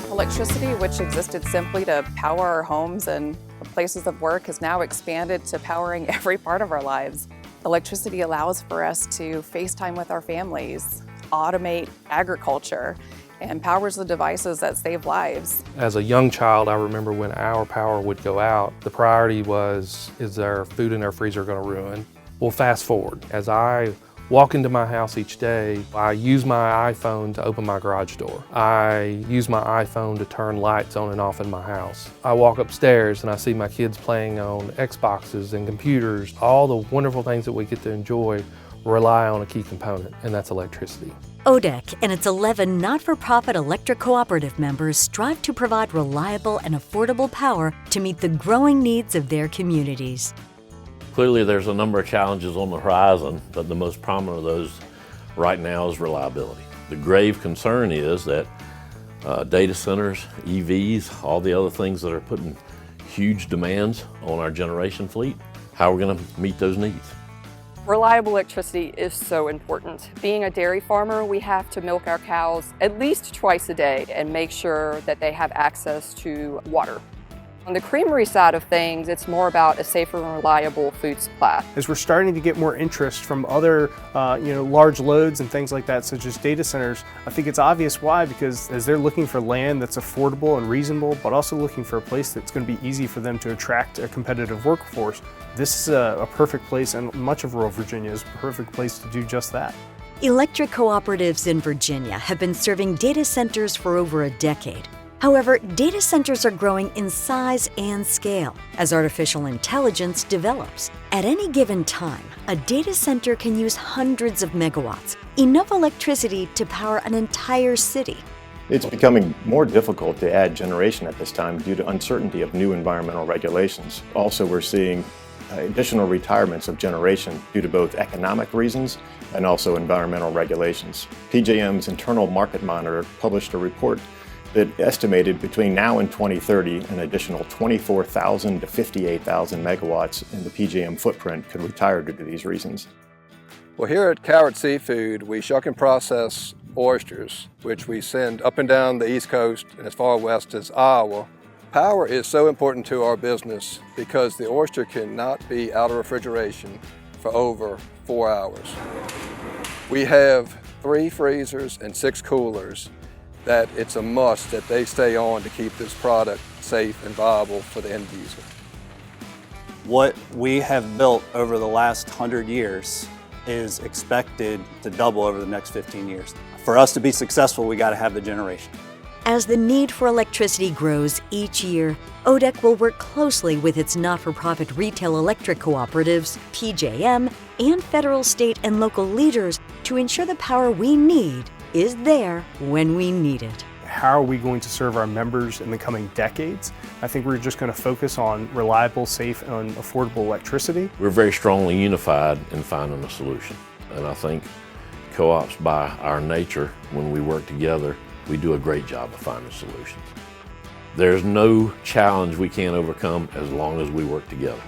Electricity, which existed simply to power our homes and places of work, has now expanded to powering every part of our lives. Electricity allows for us to FaceTime with our families, automate agriculture, and powers the devices that save lives. As a young child, I remember when our power would go out, the priority was, is there food in our freezer going to ruin? Well, fast forward. As I walk into my house each day, I use my iPhone to open my garage door. I use my iPhone to turn lights on and off in my house. I walk upstairs and I see my kids playing on Xboxes and computers. All the wonderful things that we get to enjoy rely on a key component, and that's electricity. ODEC and its 11 not-for-profit electric cooperative members strive to provide reliable and affordable power to meet the growing needs of their communities. Clearly there's a number of challenges on the horizon, but the most prominent of those right now is reliability. The grave concern is that data centers, EVs, all the other things that are putting huge demands on our generation fleet, how are we going to meet those needs? Reliable electricity is so important. Being a dairy farmer, we have to milk our cows at least twice a day and make sure that they have access to water. On the creamery side of things, it's more about a safer and reliable food supply. As we're starting to get more interest from other large loads and things like that, such as data centers, I think it's obvious why, because as they're looking for land that's affordable and reasonable, but also looking for a place that's going to be easy for them to attract a competitive workforce, this is a perfect place, and much of rural Virginia is a perfect place to do just that. Electric cooperatives in Virginia have been serving data centers for over a decade. However, data centers are growing in size and scale as artificial intelligence develops. At any given time, a data center can use hundreds of megawatts, enough electricity to power an entire city. It's becoming more difficult to add generation at this time due to uncertainty of new environmental regulations. Also, we're seeing additional retirements of generation due to both economic reasons and also environmental regulations. PJM's internal market monitor published a report that estimated between now and 2030 an additional 24,000 to 58,000 megawatts in the PJM footprint could retire due to these reasons. Well, here at Cowart Seafood, we shuck and process oysters, which we send up and down the East Coast and as far west as Iowa. Power is so important to our business because the oyster cannot be out of refrigeration for over 4 hours. We have 3 freezers and 6 coolers that it's a must that they stay on to keep this product safe and viable for the end user. What we have built over the last 100 years is expected to double over the next 15 years. For us to be successful, we got to have the generation. As the need for electricity grows each year, ODEC will work closely with its not-for-profit retail electric cooperatives, PJM, and federal, state, and local leaders to ensure the power we need is there when we need it. How are we going to serve our members in the coming decades? I think we're just going to focus on reliable, safe, and affordable electricity. We're very strongly unified in finding a solution. And I think co-ops, by our nature, when we work together, we do a great job of finding solutions. There's no challenge we can't overcome as long as we work together.